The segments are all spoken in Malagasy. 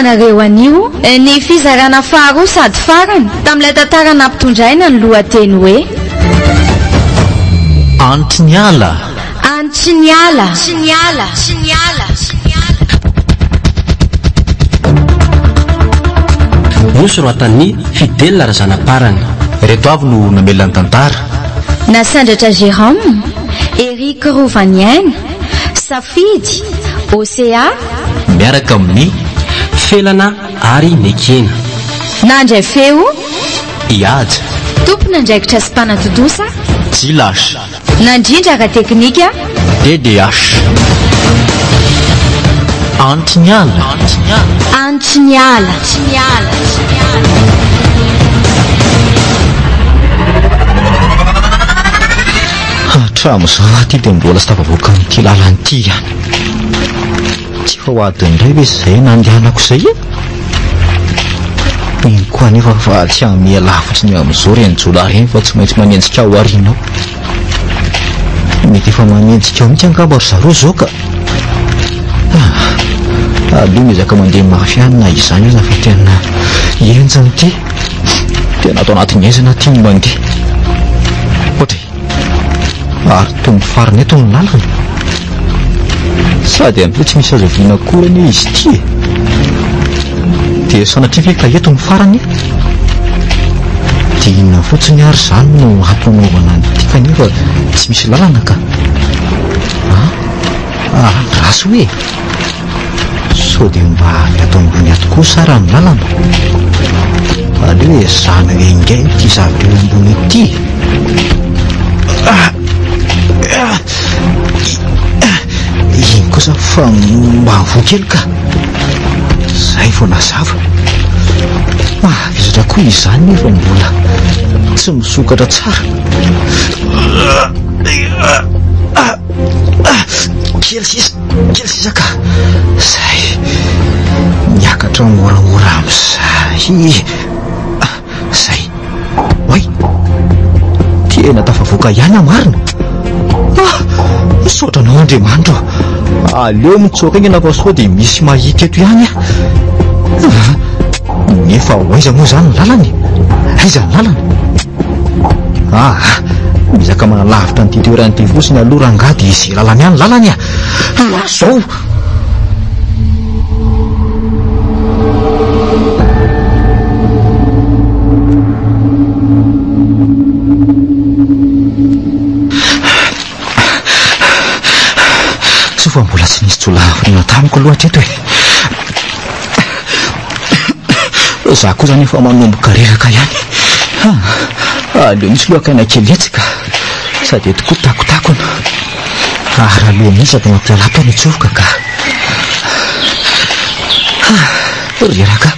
anareo anio ny fizarana faharoa sady farany tamin'ilay tantara nampitondraina ny lohateny hoe Antiniala. Antiniala. Nosy ro atany Fidèle razana-parany. Reto avy no namelany tantara. Nasandratra Jérôme, Eric Rovaniaina, Safidy, Osea miaraka amin'ny Felana ary Mekena. nandray feo Ihaja. tompona andraikitra sy mpanatodosa Jilash. nandrindraka teknika DDH. Antiniala. Antiniala. Hatramo'izao aty dia mbola sy tafavoaka amin'ity lalanyity ihany. Tsy fa ho adiny indray ve izay nandehanako izay e? Iny koa nefa fa tsy hanome lavitra ny amin'izao reny jola reny fa tsy maintsy manenjika ao aoriana ao. Mety efa manenjika ao mihitsy angamba ry zareo izao ka. Aleo miezaka mandeha mafy ihany na izany aza fa tena enjana ity. Tena atao anatin'ny ezana ity ny mandeha. Ohatra ary toy ny farany eto ny lalana. Sady amin'ilay tsy misy azo viana korany izy ity e. Dia sanatria ve ka eto ny farany e? Dia inona fotsiny ary izany no hampanaovana an'ity kanefa tsy misy lalana ka. Rasy hoe sao dia mba atao ambony ato kosa raha ny lalana. Aleo ezahana hoe ingay ity zavatra ambony ity. Iny kosa fa mbavo kely ka. Zay vao nazava. Vizatra koa izany nefa mbola tsy misokatra tsara. Kely sisa ka. Zay miakatra moramora amin'izay. Zay. Oay. Tena tafavoaka ihany amarina. Misaotranao Andriamanitra. Aleo mitsoaka iny fa sao dia misy mahita eto ihany nefa hoaiza moa izany ny lalany? Aiza ny lalana? Mizaka manalavitra n'ity toeran'ity fosiny aloha rangady izay lalany ihany lalany zao. Fa mbola tsy nisy jolafina tamiko loatra eto e. Za koa zany efa manomboka reraka ihany. Aleo misy lohakaina kely etsika sady eto koa takotakona. Raha aloha mihitsy atao anaty alapa mitsofoka ka. Reraka.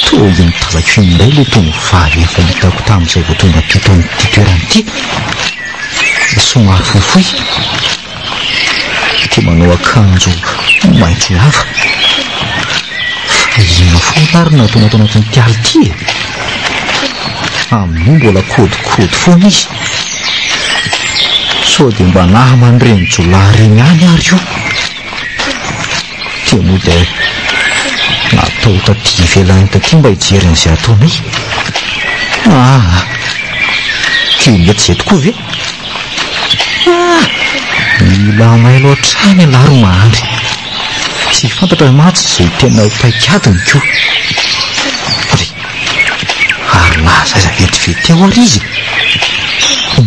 Toy mitazako indray ilay tovovavy efa hitako tamin'izay vao tonga teto amin'ity toeran'ity. Somary fohifohy. Dia manao akanjo maitso lava. Fa inona foana ary natao anatin'ity aly ity e? Amin'io mbola kodikody foana izy. Sao dia mba naman'ireny jolahy reny ihany ary io. Dia moa dia natao taty ivelany taty mba hijery an'izay ataonay. Dia mety izay tokoa ve? Mila mahay loatrany alaro mahandry. Tsy fantatra matsy izay tena paikadiny koa. Ary laza vetivety eo ary izy.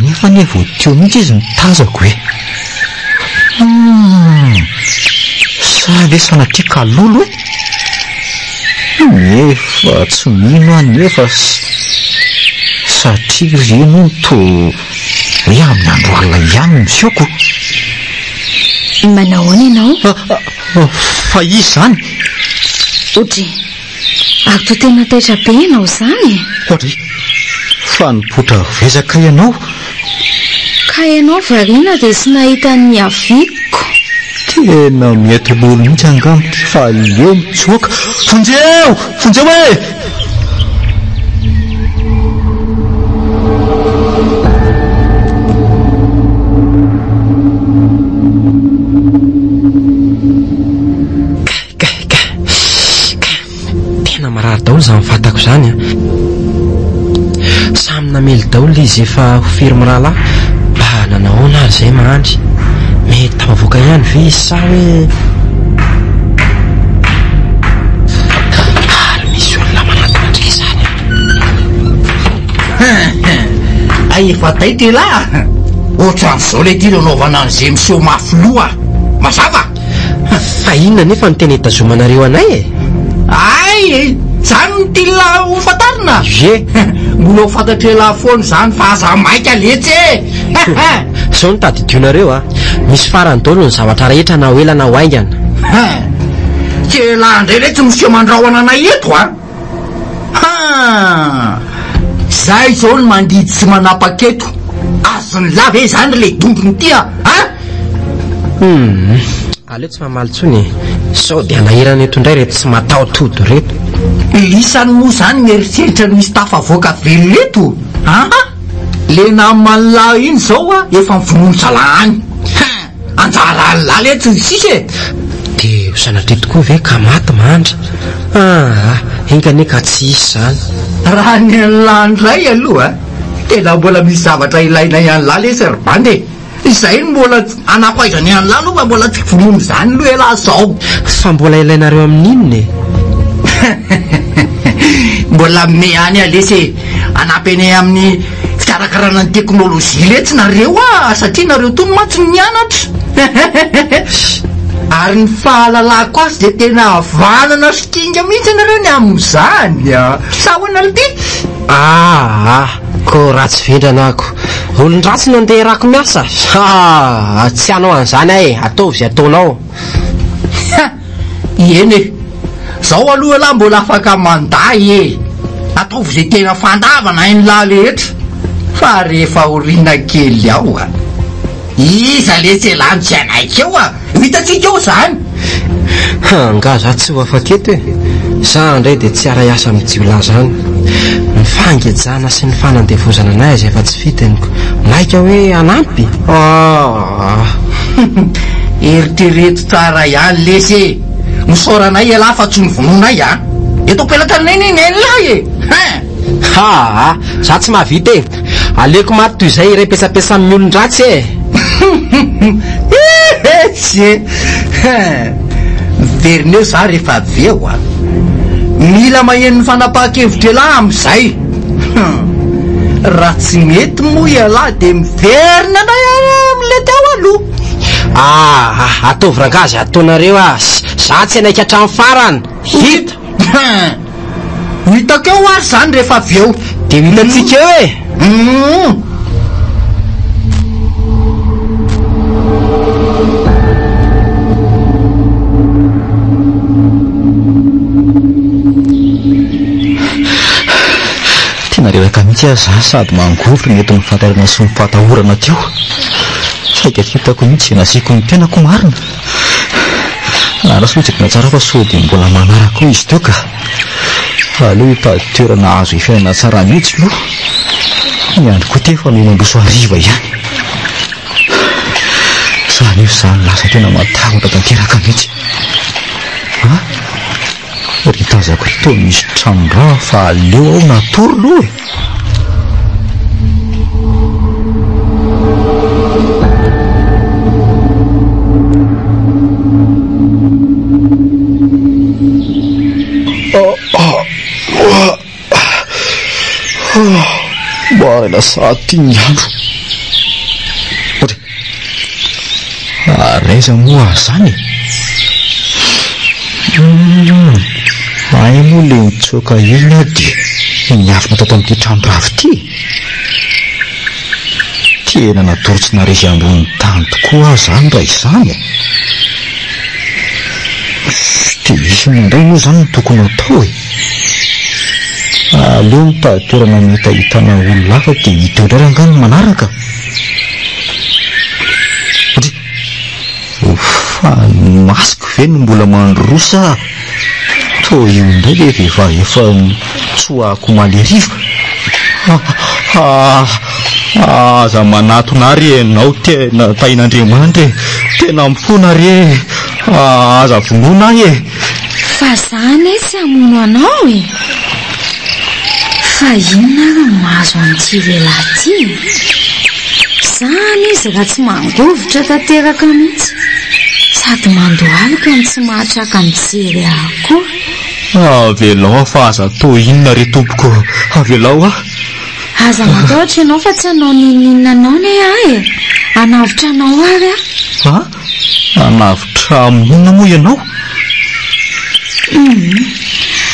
Nefa ny vao teo mihitsy izy nitazako hoe sa ve sanatria kalolo nefa tsy mino nefa satria reno to hoe amin'ny andro alina ihany miseoko. Manao ahoana ianao? Fa izy zany. Otry, ary to tena taitra be ianao izany. Otry, fa nipotra vezaka ianao. Ka ianao variana dia sy nahita ny aviako. Tena mety lolo mihitsy angamba fa aleo mitsoaka. Fonjeo e! tena marary daholo za mifantako zany a. Samy namely daholo izy efa ho firmy rahalahy mba nanahoana ary zay mahandry. Mety tavavoaka ihany ve izy sa hoe ary misy olona manatona izany. Ay efa taity la ohatran'izao le ty nanaovana an'izay miseho mafy loha mazava. Fa inona nefa ny tena hitazomanareo anay e? Ay zany ny tila hofantarina. Ye mbola ho fantatrela foana zany fa aza maika letsy e. Zao ny tadidionareo a. Misy farany daholo ny zavatra rehetra na hoela na ho aingana. Kela indray le tsy miseho mandrahoana anay eto a. Zay zao ny mandidy sy manapa-keto. Azony lave zany le dombony ty a. Aleo tsy mamaly tsony. Sao dia nahirana eto indray reto tsy matahotodo reto. Isany moa zany mieritreritra ny misy tafavoaka velona eto. Le namanla iny zao a efa mivonono salahany. Anjara la le tsy sisy e. Dia sanatry tokoa ve ka maty mahandra. Ingane ka tsy isy zany. Raha ny an'landray aloha tena mbola misy zavatra ilaina ihany la le serbande. Izay mbola anapaizany ihany la aloha mbola tsy vonono zany loha ela zao. Fa mbola ilainareo amin'inona e? Mbola mehany alesy anampy eny amin'ny fikarakarana ny teknôlôjia letsy nareo a satria nareo tony matsy mianatra. Ary ny fahalalako azy dia tena avanana sikinga mihitsy nareo ny amin'izany a. Sa hoana le ty? Ko ratsy vendranako. Olon-dratsy no andeherako miasa. Tsy hanao an'izany ahe, ataovy zay ataonao. Eny e, zao aloha lahy mbola afaka manday e. Ataovy zay tena fandavana eny lahy rehetra. Fa rehefa orina kely aho a, iza le tsy lany tsy anaikeo a. Hitatsika eo zany. Nga za tsy ho afaketo e. Za indray dia tsy ara-iasa amin'ny jiolahy zany. Ny fangejana sy ny fanandevozana anay azy efa tsy fiteniko. Maika hoe anampy. Eritrereto tsara ihany lesy. Misoranay ela fa tsy nivononay a. Eto pelatranay iny lahy e. Za tsy mahavita e. Aleko maty toy izay irepesapesa amin'ny olon-dratsy e. Verineo za rehefa aveo a. Mila maheno ny fanapahan-kevitra lahy amin'izay. Raha tsy mety moa ialahy dia miverina nay amin'le tao aloha. Ataovy rangazy ataonareo a. Za tsy anaika hatramin'ny farany. Hita. Hitakeo ary zany rehefa aveo. Dia hitatsika eo e. Tena reraka mihitsy aho za sady mangovy mety mifantarana sy mifatahorana teo. Saika hitako mihitsy nasiko ny tenako marina. Rasotsika tsara fa sao dia mbola manaraka izy teo ka aleo hitady toerana azo hifainana tsara mihitsy aloha. Ny andro koa te fa memandroso hariva ihany. Zany io zany lasa tena matahotra tanteraka mihitsy. Ritazako rito misy trano fa aleo ao natory aloha e. Marina sady ny andro. Reza moa zany. Ay moa le mitsoka iny a dia miafina tato amin'ity trano ravo ity. Tena natorotsy narezy ambony tany tokoa zany raha izany. Dia isany indray moa zany no tokony atao e. Aleo mitady toerana mitahitana olona hafa dia hita indray rangano manaraka. Fa masiko ve no mbola mandrosa. Toa io indray le vehivavy efa tsoahako maleriva. Aza manatona ary ianao tena tahin'Andriamanitra. Tena mifona re. Aza vonona e. Fa za Zany tsy hamono anao e. Fa inona raha mahazo an'ity lehilahy ity? Zany izy raha tsy mangovitra tanteraka mihitsy, sady mandohalika ny tsy mahatraka mijery akory. Avelao fa aza atao inona re tompoko, avelao ah. Aza matahotra ianao fa tsy hanao ninina anao ne ahy e. Anavitra anao ary ah. Anavitra amin'inona moa ianao?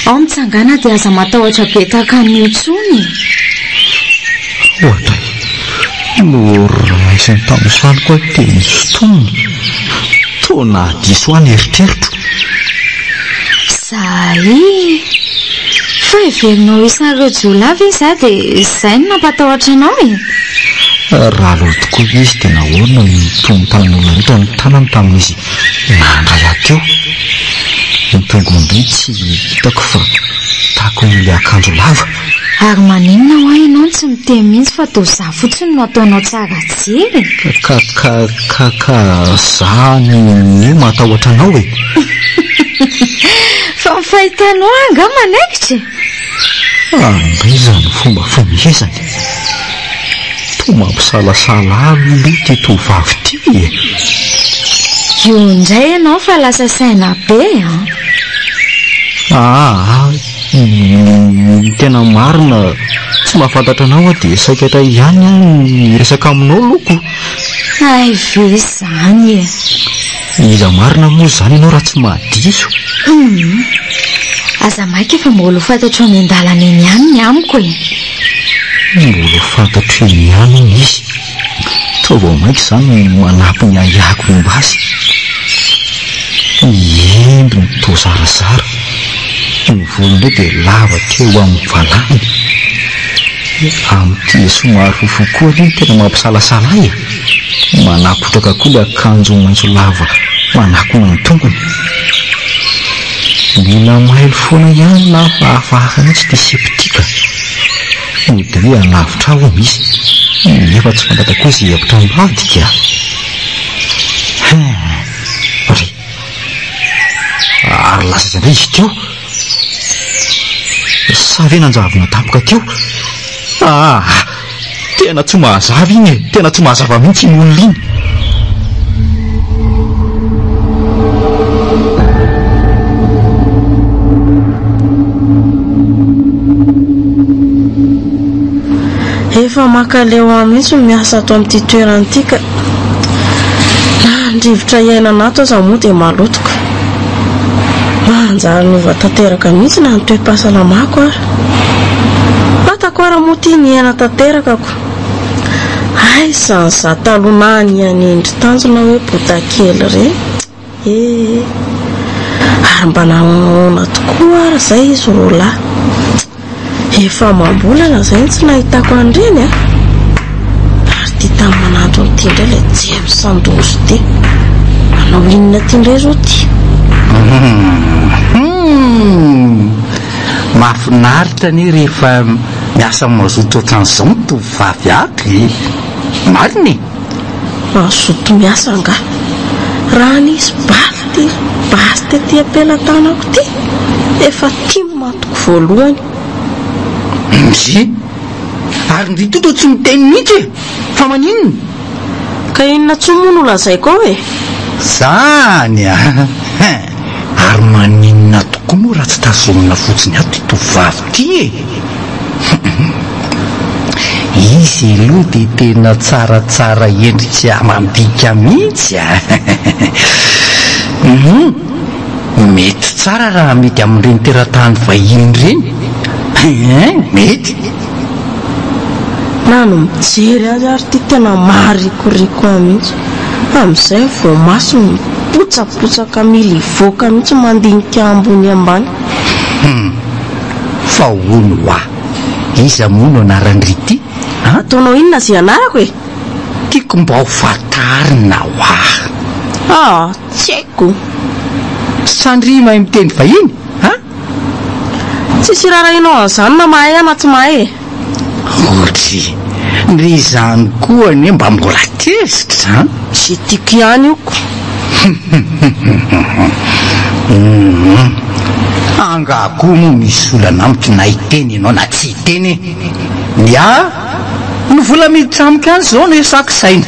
Ao mitsangana dia aza matahotra betaka an'io tsony. Ohatra no raisiny tamin'izany koa teny sotonina tona diso any eritreritro. Zay fa iverinao isan'ireo jiolava izy dia izay no nampatahotra anao e. Raha aloha tokoa izy dia nahoana ny tombon-tanan'olona rehetra ny tanany tamin'izy nandray ateo. Ny tongombry tsy hitako fa tako ilay akanjo lava. Ary maninona ho ahy ianao tsy miteny mihitsy fa toa za fotsiny no ataonao tsara jery. Ka zany no matahotra anao e. Fa ny fahitanao anga manaikitra. Izany fomba fomezany. Toa mampisalasala aloha ty tovavy ty e. Io indray ianao fa lasa saina be tena marina tsy mahafantatra anao dia saikatra ihany ny resaka aminao loko. Ay ve zany e. Iza marina moa zany ianao raha tsy mahadiso. Aza maika efa mbola fantatro any an-dalana eny ihany ny amiko e. Mbola fantatro eny ihany izy. Toa vao maika zany manampy ny ayako imbazy. Endriny toa zarazara. Ny volony dia lava teo amin'ny valany. Amin'ity somary fofokoa ny tena mampisalasala e. Manapotraka koa ilay akanjo maitso lava manakona ny tongony. Mila mailo foana ihany na hafahafa mihitsy dia septika. Mody hoe anavitra aho misy nefa tsy fantatako izy hevitra ambadika. Ary lasa izay indray izy teo. Sa ve nanjavona tampoka teo? Tena tsy mahazava iny e. Tena tsy mahazava mihitsy iny olona iny. Efa makaleo mihitsy miasa ato amin'ity toerana ity ka andrivotra iainana ato aza moa dia malotoka. Manjary nova tanteraka mihitsy na ny toe-pahasalamako ary. Fatako ara moa tia ny iaina tanterakako. Ay izany za taloha ny anendry tanjona hoe botakely re. Ary mba nahoana tokoa ary izay izy roalahy. Efa mambolana izay tsy nahitako an'ireny a. Ary tia tamin'ny manandro n'ity indray ilay jemy sandozy ity. Manao inona ity indray zao ty? Mahafinaritra ny rehefa miasa mazoto ohatran'izao ny tovovavy aby. Marina e. Mazoto miasa nga. Raha nisy basy tetỳ ampelantanako ty efa tia matoko voalohany. Ary ny toto tsy miteny mihitsy e. Fa maninona? Ka inona tsy moa no lazaiko ao e? Zany ary maninona tokoa moa raha tsy tazomina fotsiny ato tovavy ty e. Izy aloha dia tena tsaratsara endritsy amam-bika mihitsy mety tsara raha mety amin'ireny teratany vahiny ireny. Mety na no mijery azy ary ty tena maharikoriko mihitsy. Amin'izay vao maso mipotsapotsaka mila ivoaka mihitsy mandinika ambony ambany. Fa hono hoa iza moa no anaran'irity? Ataonao inona zay anarako e? Tiako mba ho fantarina hoa. Tsy haiko. Sandry mahay miteny vahiny? Tsisy rarahinao an'izany na mahay na tsy mahay e. Ohatry ry izany koa anie mba mbola tezitra Zay tiako ihany ioko. Angako moa misy olana amiko na hiteny ianao na tsy hiteny ya ny vola miditsamika any zao no sakisaina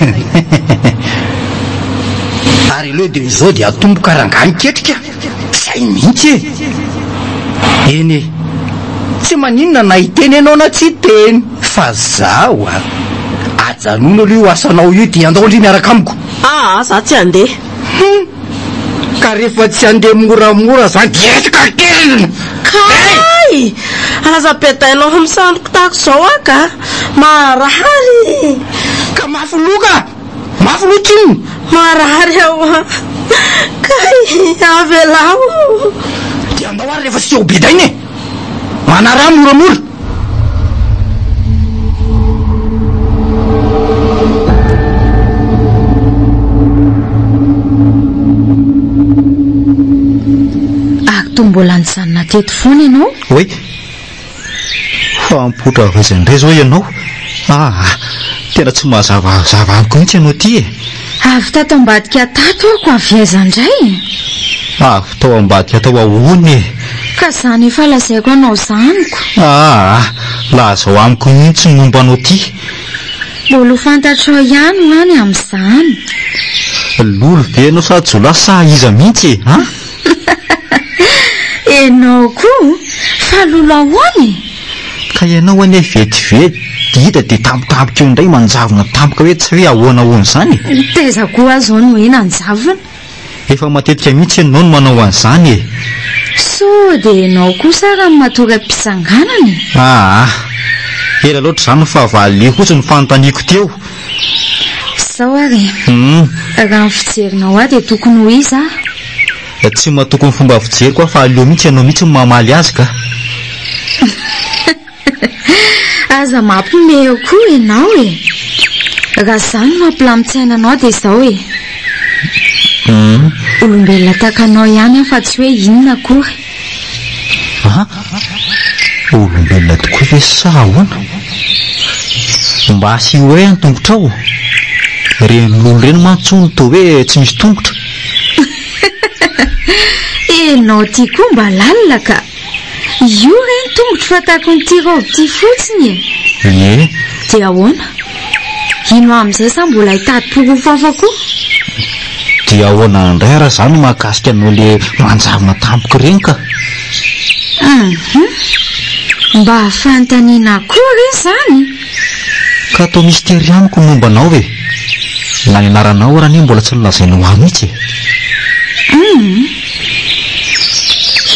ary leo dia zao dia atomboka rangany ketrika zay mihitsy eny tsy maninona na hiteny ianao na tsy hiteny fa zaho ajanona aloha io asanao io dia andao ndry miaraka amiko za tsy andeha ka rehefa tsy andeha moramora zany diesaka kely kay aza petainao misandroko tahako zao aka marary ka mafoloka mafolotsiny marary ao kay avelao dia andao ary rehefa sy obidainy manara moramora mbola nisanona teto foana ianao oe fa mipotra avaizandray zao ianao tena tsy mahazavazava amiko mihitsy ianao ty avy tato ambadika tato ako avy aizandray avy tao ambadika tao ahoany ka zany efa lazaiko anao zaniko lazao amiko mihitsy momba anao ty mbola ho fantatrao ihany ho any amin'izany lolo be ianao sady jolasa iza mihitsy enao koa fa lolo ahoany ka ianao any vetivety hita dia tampotampoka eo indray manjavona tampoka hoe tsy hoe ahoanahoana zany tezako azo no hoe nanjavona efa matetika mihitsy ianao no manao an'izany so dia enao kosa raha matory ampisanganany ela loatra zany fahavalo fotsiny ny fanontaniako teo sao ary raha ny fijerinao ahy dia tokony ho iza tsy matoko ny fomba fijery koa fa aleo mihitsy ianao mihitsy mamaly azy ka aza mampimeo koa ianao raha zany mampilamitsaina anao dia izao olombelona takanao ihany fa tsy hoe inona kory olombelona tokoa ve sa ahoana mba asy hoe an-tongotra ao reny lolo reny mantsony to hoe tsy misy tongotra enao ty koa mba lalina ka io reny tongotra fatako ny tiroby ty fotsiny dia ahoana ino amin'izay sa mbola hitady-porofo koa dia ahoana indray raha zany mahakasika anao le manjavona tampoka reny ka mba hafantaniana koa re zany ka atao mistery amiko momba anao e na ny anaranao raha ny mbola tsy nolazainao ahy mihitsy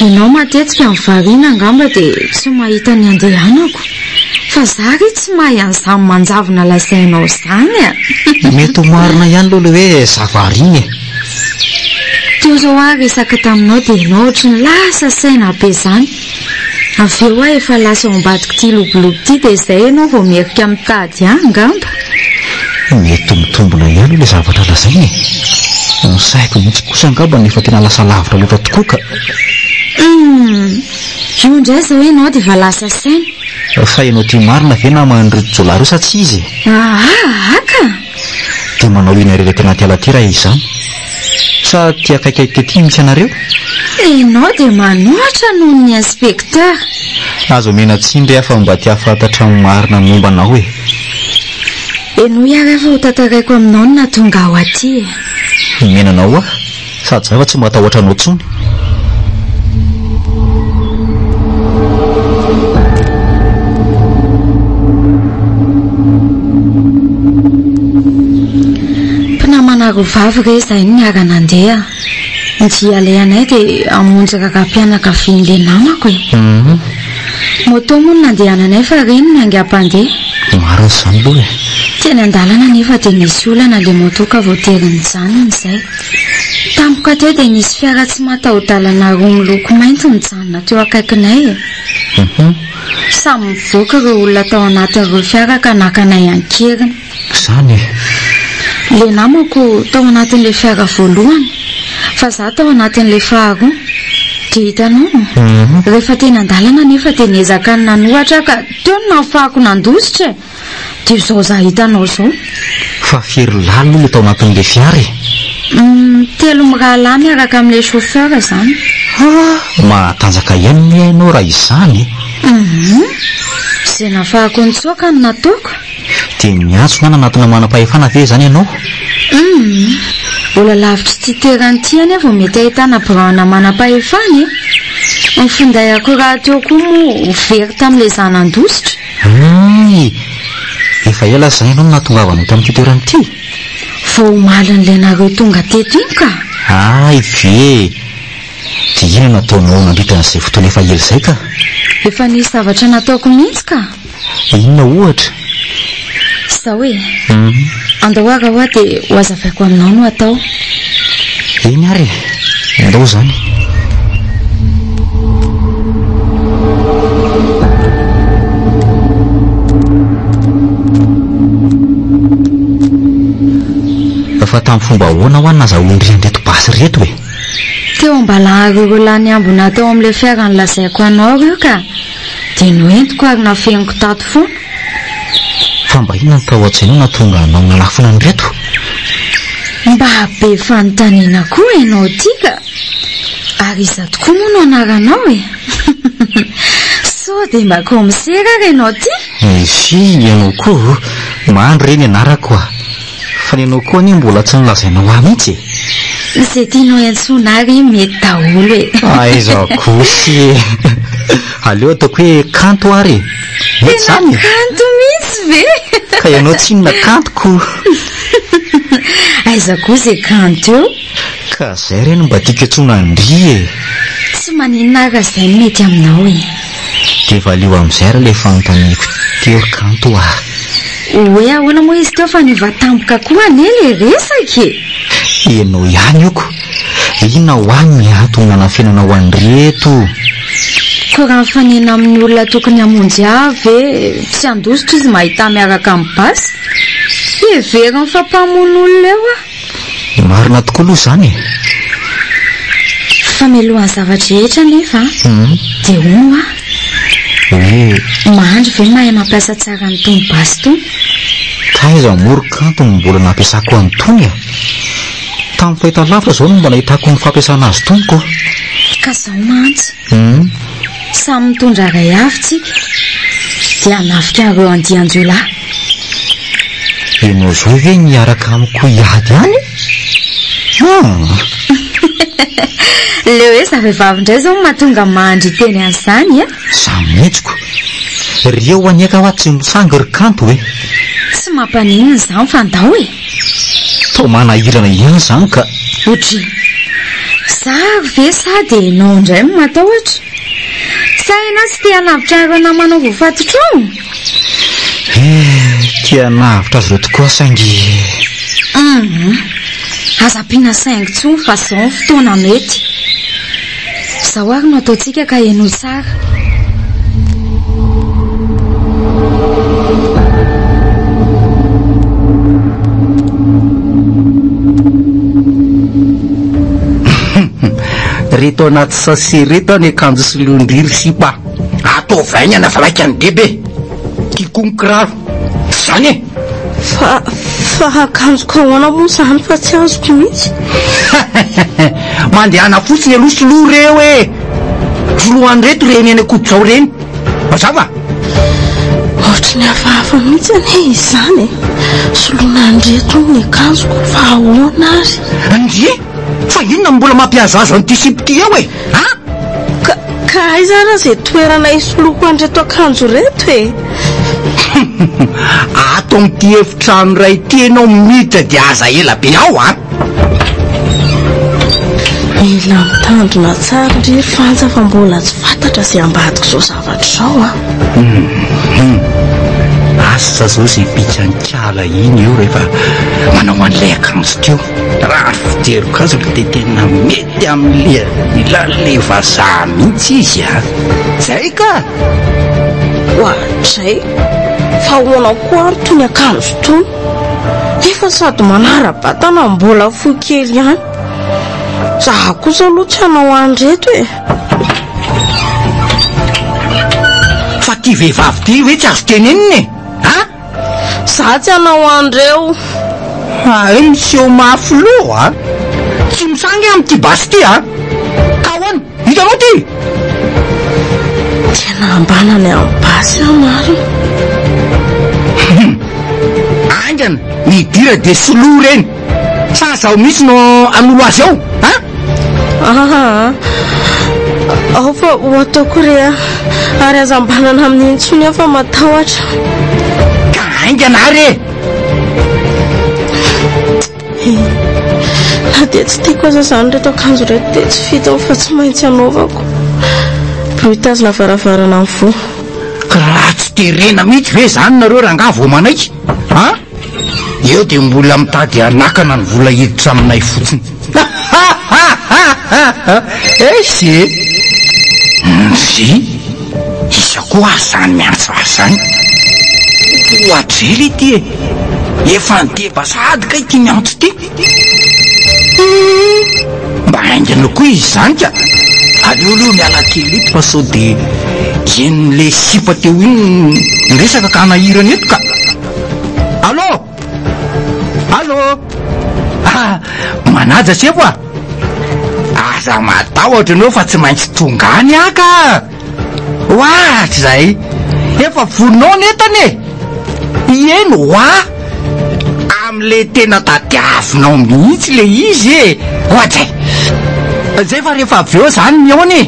ianao matetika mivariana angamba dia tsy mahita ny andehanako fa za ry tsy mahay an'izany manjavona lazainao zany mety ho marina ihany aloha le hoe zavariny teo zao ahy resaka taminao dia ianao ohatra ny lasa saina be zany avy eo aho efa lasa ao ambadiko ty lobolobo ty dia izay ianao vao mierika mitady ahy angamba mety mitombona ihany le zavatra lazainy ny saiko mihitsy kosa angamba nefa tena lasa lavitra loatra tokoa ka io indray zao ianao dia efa lasa saina fa ianao ty marina ve na manrojolareo sa tsy izy aka dia manao ina reraka anaty ala ty raha izany sa ty akaikaiky ty misy anareo ianao dia manohatra noho ny inspekteur azo mena tsindry afa mba ty hafantatra marina momba anao enao iary efa ho tantaraiko aminao no natonga ao aty menanao ah sady zay fa tsy matahotra anao tsony mpinamanaro vavy re zay ny aranandeha ny alay anay dia amonjy rakampianaka vin'le namako moto moa no nandehananay fa reny ny angam-pandeha marina zany aloha teny an-dalana nefa dia nisy olana le moto ka voateriny janony izay tampoka teo dia nisy fiara tsy mataho-dalana roa miloko mainty mijanona teo akaikinay samy mivoaka ireo olona tao anatin'ireo fiara ka nakanay ankeriny zany le namako tao anatin'le fiara voalohany fa za tao anatin'le faharoa dia hitanao rehefa teny an-dalana nefa dia niezaka ny nanohatra ka teo no nahafahako nandositra dia zao za hitanao zao fa firy lalo le tao anatin'le fiara 3 mirahala miaraka amin'ilay chauffeur zany. Mahatanjaka ihany ianao raha izany. Izay nafahako ny tsoaka no nataoko. Dia miantso na anatina manam-pahefana ve zany ianao? Mbola lavitra tsy toerany anefa vao mety ahitana braona manam-pahefana. Ny findayako raha teo koa moa very tamin'ilay zanandositra. Efa ela zay ianao nahatongavanao tamin'ity toerana ity? Vao omaly n'ilay nareo tonga teto iny ka. Ve dia inona nataonao nandritra an'izay fotoana efa ela izay ka? Efa nisy zavatra nataoko mihitsy ka. Inona ohatra? Sao hoe andahoara hoa dia ho azavaiko aminao no atao. Eny ary, andao zany. Fa tamin'ny fomba ahoana ho any nazahoandrian'ireto basy reto hoe? Teo ambalanareo lany ambona teo amin'ilay fiara nolazaiko anao reo ka dia noentiko ary nafeniko tato foana. Fa mba inona ny tao an-tsainao natonga anao nalafina an'ireto? Mba be fanontaniana koa ianao tika. Ary iza tokoa moa no anaranao e. Sao dia mba komisera ary ianao ty? Sy ianao koa mandro reny anarako a. Fa ny ianao koa anie mbola tsy nolazainao ahy mihitsy. Izay tianao iantsona ary mety daholo e. Aiza kosy. Aleo ataoko hoe kanto ary. Tena kanto mihitsy ve? Ka ianao tsy inona kantoko. Aiza koa izay kanto eo? Ka zay reny mba tiako antsoina Andry e. Tsy maninona ary izay mety aminao e. Dia valeo amin'izay ary ilay fanontaniako teo kanto ah. Hoe ahoana moa izy teo fa niova tampoka koa anie ilay resaka e. Ianao ihany oko. Inona ho any miantona nanafenana ho an'ireto? Koa raha mifanena amin'ny olona tokony hamonjy avy tsy handositra izy mahita miaraka amin'ny basy. Every ny fampahamon'olona eo ah. Marina tokoa aloha zany e. Famelohan'ny zavatra rehetra nefa dia hono ah. Mahandro ve mahay mampiasa tsara ny tony basy tony? Taiza moro-kanto no mbola nampiasako an'itony a. Tamin'ny fahita lavitra zao no mba nahitako ny fampiasana azy tony koa. Ka zao mantsy samy mitondra ray avy tsika dia hanafika ireo andian-jiolahy. Ianao zao ve niaraka amiko iady any? Leo hoe zavehivavy indray zao mahatonga mahandry teny an'izany a. Samy mihitsiko. Reo aniaka hoa tsy misangy ry kanto hoe. Tsy mampaninona izany fa andao e. Tao manahirana ihany izany ka. Otry zary ve sa dia ianao indray no matahotra? Sa ianao tsy tia hanavitra ireo namanao vao fatotrao? Tia navitra azy ireo tokoa saingy. Aza-piana saingy tsony fa zao ny fotoana mety. Zao ary no ataontsika ka haino tsara. Reto anaty sase reto any akanjo sy londriry sipa. Atao vainy ana valaika ny debe. Tiako ny kiraro. Zany e. Fa akanjo ka hoana moa zany fa tsy azoko mihitsy. Mandehana fotsiny aloha sy loha reo e. Soloany reto reny eny akodzao reny. Mazava? Ohatry ny hafahafa mihitsy ane izany e. Soloana andreto ny akanjoko fa ahoana ary. Andry? Fa inona mbola mampiazo azo an'ity sipity eo e? Ka aizana izay toerana isoloko andreto akanjo reto e. Ato amin'ity efitrano ray ity ianao miditra dia aza ela be ao a. Mila mitandrina tsara ndry fantsa fa mbola tsy fantatra izay ambadiko izao zavatra izao a. Asa zao izay pitsankala iny eo rehefa manao an'ilay akanjo teo. Raha fijeriko azy dia tena mety amin'ilay ilan'ilay vazaha mihitsy izy a. Zay ka. Ohatray fa hoana koa ary tony akanjo tony. Efa sady manara-batana mbola fohy kely ihany. Zaho kosa aloha tsy hanao andreto e. Fa ty vehivavy ty hoe tsy azo tenenina e. Za tsy hanao andreo. Miseho mafy loha a. tsy misangy amin'ity basy ty a ka hoany hitanao ty tena ambanany amin'ny basy amary angana nidira de soloa reny sa zaho misy no an'olo azy ao ao fa oataoko re ary aza ambanana amin'ny intsony aho fa matahotra ka aingana re na dia tsy tiako aza zany reto akanjo reto dia tsy fitao fa tsy maintsy anaovako broitazina varavarana amin'ny vo raha tsy terena mihitsy ve zany nareo rangah vo manaiky eo dia mbola mitady anakana ny vola hiditra aminay fotsiny ese zy izako azany miantso azy zany oatrely ity efa niteba sady ka ity miantso ty mba haingana koa izy zany ka aleoloha miala kely eto fa sao de en'le sipa teo iny nyresaka ka nahirany eto ka allo manaja sepo a aza matahotra anao fa tsy maintsy tonga any aka ohatry zay efa voninao netany eno oa am'le tena tadiavinao mihitsy le izy ohatry zay fa rehefa avy eo zany miaony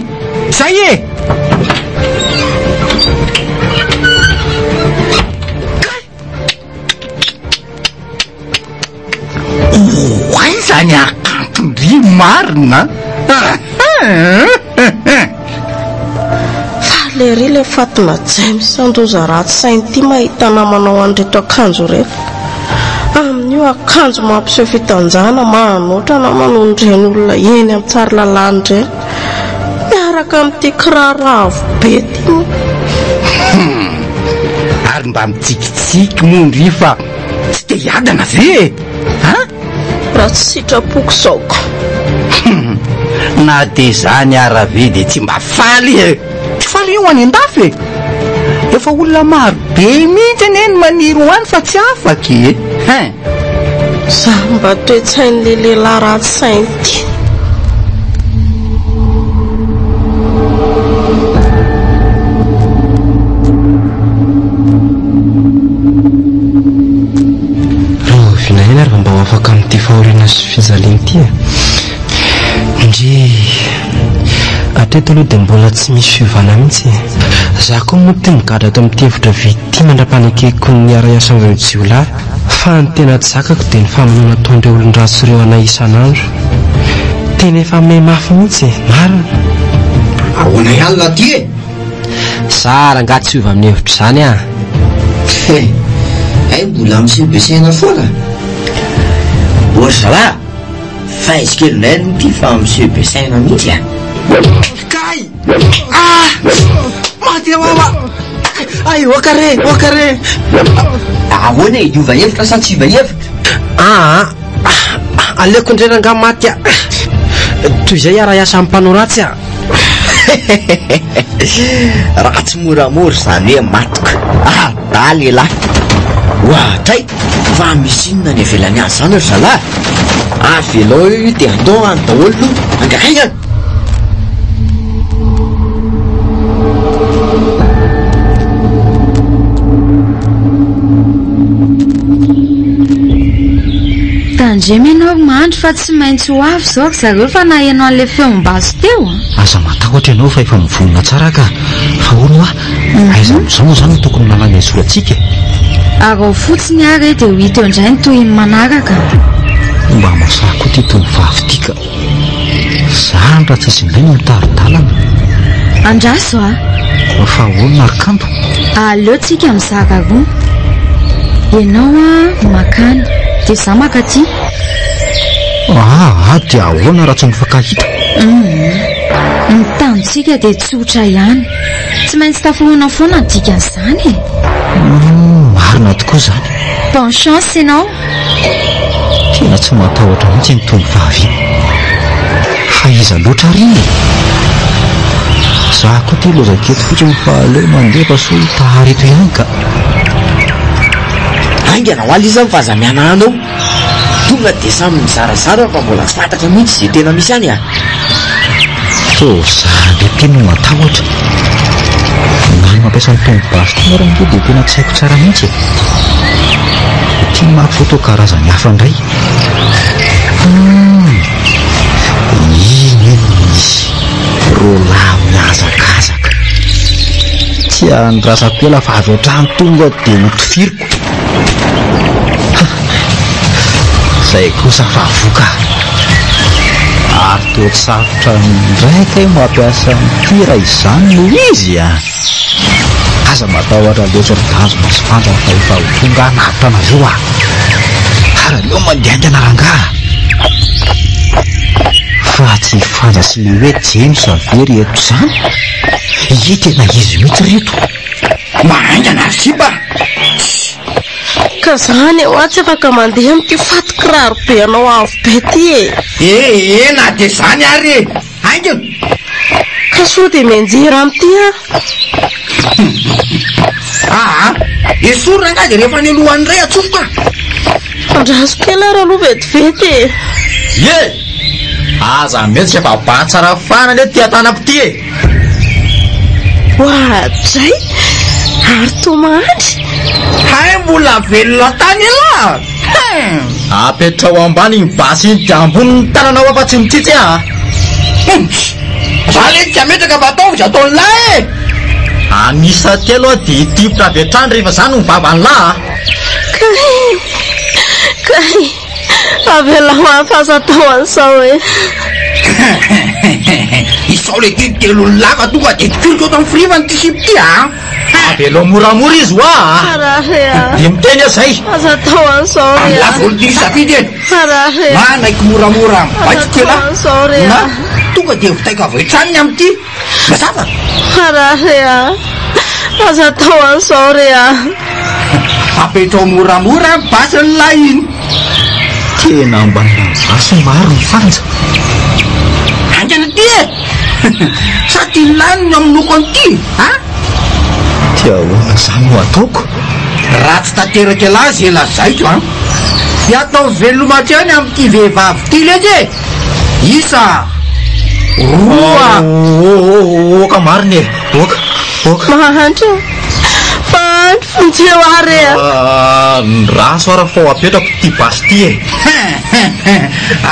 zay oay zany akantondry marina falery le Fatima James sandoza ratsy sainy ty mahita namanao an'reto akanjo reto amin'io akanjo mampiseho fitanjana manoatra na manondreny olona eny amin'ny tsary lalany reny miaraka amin'ity kiraro avo be ty ary mba mitsikitsiky mondry fa tsy te hiadana ve raha tsy sitrapoko zaoko na de zany arave de tsy mba faly tsy faly io any andafy efa olona maro be mihitsy eny maniry ho any fa tsy afaky za mba toetsain'le lehilahy ratsy sainy ty rovinahena ary mba ho afaka amin'ity fahoriana sy fizaliny ty ndre atreto aloha dia mbola tsy misy fiovana mihitsy za koa moa ty migadra ato amin'ity hevitra vity mandra-panekeko ny ara-iasa amin'ireo jiolahy fa ny tena tsy zakako dia ny famanana ataon'ireo olon-dratsy ireo anay isan'andro tena efa may mafy mihitsy marina ahoana ihany ty sara nga tsy ova amin'ny hevitra izany ay mbola miseho besaina foana ohatry zalahy fa izy kelonay no ty fa miseho besaina mihitsy kay matevava ay okare ahoana iova hevitra sa tsy iova hevitra aleko indreranga maty toy izay ara-iasa amin'ny mpanao ratsy raha tsy moramora zany hoe matoka da lehilahy ohatray fa misy inona ny avelany azy zany ry zalahy avelao io dia atao any daholo angakaingana tandremy ianao mandro fa tsy maintsy ho avy zao zareo fa nahenao an'le feom-baso teo aza matahotra ianao fa efa mivonona tsara ka fa ono aiza am'izao moa zany tokony nalany solatsika ary ao fotsiny ary dia ho hita eo indray ny toy ny manaraka mba masako ty toy mivavy tika zany raha tsy izy indray no mitaridalana andraso fa olona arikanto aleo tsika mizaka roa ianao makany dia za makaty dia ahoana raha tsy mifankahita ny tanitsika dia tsotra ihany tsy maintsy tafohana foana dikan'izany marina tokoa zany bon chance ianao tena tsy matahotra mihitsy ny tovovavy fa iza loatra riny za koa ty lozaketo fotsiny fa aleo mandeha fa so tahareto ihany ka aingana ho aly izy ny fahazamiana anao tonga dia samy mizarazara fa mbola tsy fantatra mihitsy izay tena misy any a. zany teny no atahotra nany mampiasany tombobasy tena raha dia tena tsy haiko tsara mihitsy tia mahafoto karazany hafa indray iny izy rola miazakazaka tsy andrasapela fa avy hatrany tonga dia hotifiriko zay kosa fa voka ary teo sarotra ndraika mampiasa mitira izany no izy a aza matahotra loatra midazo masy fanjana fa efa ho tonga anatanareo araleo mandehandana rangaha fa tsy fanja sy le hoe James avery eto izany ie tena izy mihitsy reto mahaingana siba ka zany eo a tsy afaka mandeha amin'ity fatikiraro be anao avo be ty na dia zany ary aingana ka soa dia menjera amin'ity esorona nga dia rehefa ny alohan'ny ray atsofoka andraso kely ary aloha vetivety aza mety tsy efa batsara fana le ty atanapity hoadray ary tomandry hay mbola velona tany ela apetrao ambany ny basy iny dia ambony tananao afa tsy mititsy za le tia metraka fa ataovy za ataony lahy anisa telo a dia itipitra avy hatrany rehefa zany mivavany lahy kay avela mahafaza tao an'izao izao le titelo lava tonga dia tiliko eto amin'ny firivany ty sipy ty avelo moramora izy dia miteny azay aza tao an'izao lavolo ty safidy manaiko moramora baikykela na tonga dia vitaiko avy hatranyny amin'ity mazava aza tao an'izao apetrao moramora basy ny lahy iny tena ambanina basy maro ny fanja angana ty sa ty laniny amin'ny loko an'ity tia hoana zany no ataoko raha tsy tateraka elazy elazaiko ty atao velomatra any amin'ity vehivavy ty leky isa roa oka mariny oka mahandro fahandro fonjeo ary ny raso ara fa apetrako ty basy ty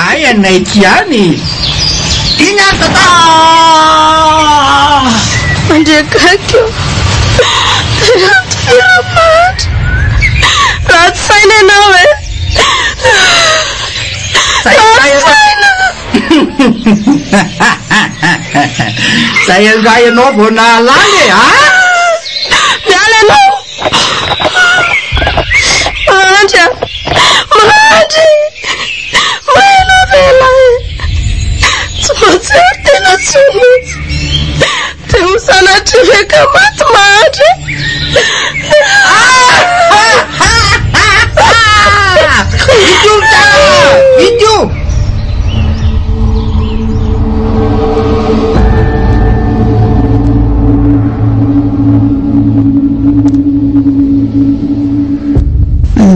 ay anay ty any iny ary tata mandrekakio firamandry raha tsy saina ianao zay anga ianao vao nalany miala ianao mandry maela vela tsy matsero tena tsy mihitsy dia ho sanatry veka maty mandry video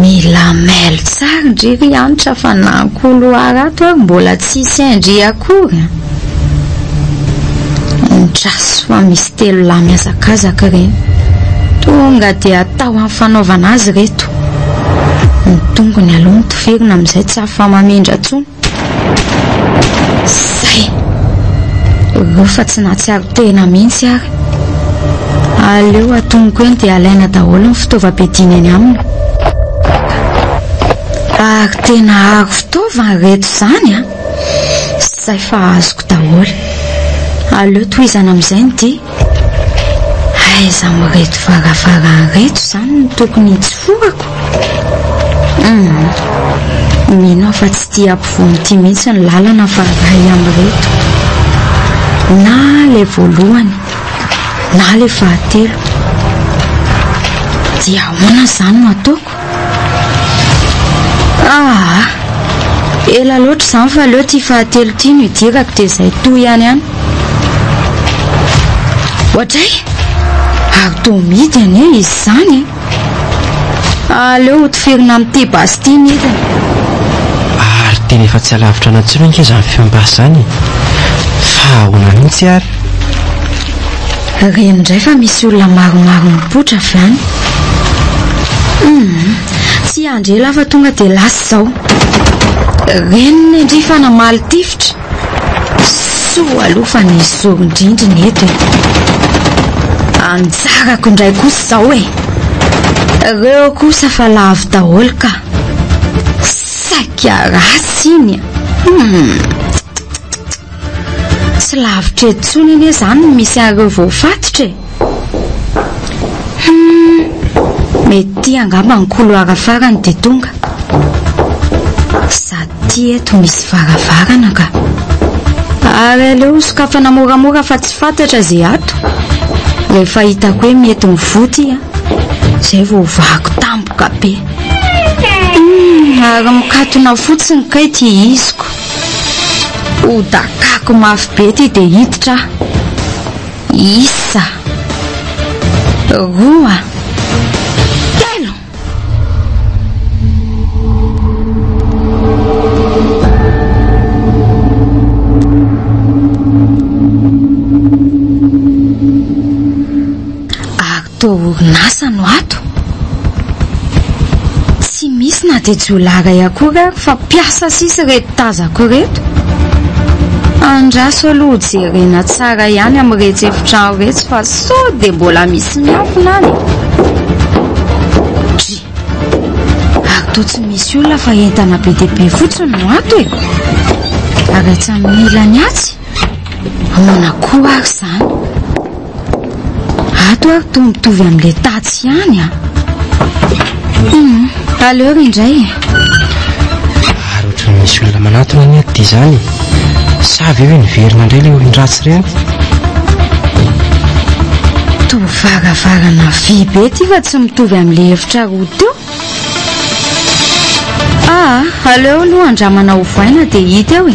mila mailo tsara ndrery anitra fa nankoloara ato ary mbola tsisy indry akory nitraso fa misy telo lahy miazakazaka reny tonga dia atao amin'ny fanaovana azy reto ny tongony aloha mitoverina amin'izay tsy afa mamendra tsony zay reo fa tsy natsiaro tena mihitsy ary aleo atonoko eny dia alaina daholo ny fitaovam-piadiana eny aminy ary tena aro fitaovana reto zany zay fa azoko daholo aleo tohizana amin'izay ny ty aiza mireto varavarany reto zany no tokony hitsoforako mino fa tsy tia ampivoany ty mihitsy ny lalana faray amin'reto na le voalohany na le fahatelo dia ahoana zany no ataoko ela loatra zany fa aleo ty fahatelo ty no hidirako dia izay toy ihany any ohatray ary toa midy ane izy zany aleo hotifirina amin'ity basy ty nidiny teny efa tsy alavitra natsony nke izany fiambasy zany fa ahoana mihitsy ary reny indray fa misy olona maromaro mipotra avy any tsy andrela fa tonga dia lasa zao reny ndry fa namaly tifitra soa aloha fa ny zorindrindriny eto anjarako indray kosa zao reo kosa fa lavo daholo ka saika ratsy iny tsy lavitra etsony iny zany misy areo voafatotra mety angamba ny koloara farany dia tonga sady eto misy varavarana ka ary aleo sokafana moramora fa tsy fantatra zay ato rehefa hitako hoe mety mivoty zay vao vako tampoka be ary mikatona fotsiny kay ty iziko odakako mafy be ty dia hiditra isa roa telo ary to orinasa no ato tsy misy na dia jolaray akory ary fa piasa sisy reto tazako reto andraso aloha jerena tsara ihany amin'ny retsefitran retsy fa so dia mbola misy miafina any ary to tsy misy olona fa entana be dia be fotsiny no ato ary tsy amin'ny ilany atsy ahoana koa ary zany ato ary to mitovy amin'ilay tatsy ihany aleo indray ary ohatrany misy olona manatona ny aty zany savy hoe niverina indray ilay olon-dratsy ireny to varavarana vy be ty fa tsy mitovy amin'ilay efitra roa teo aleo aloha andramana hovaina dia hita eo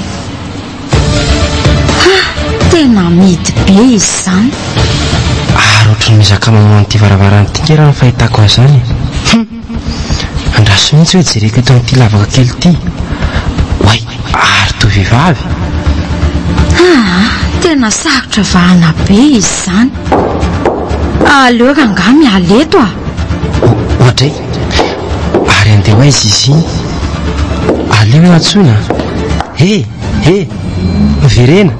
tena midy be izy zany ary ohatrany mizaka manao an'ity varavarana ity nge raha ny fahitako azy zany andraso mihitsy hoe jereko eto amin'ity lavaka kely ity way ary to vehivavy tena sarotra vahana be izy zany aleo ranga mialeto ohatray ary andeha ho aizy izy iny aleo eo antsona miverena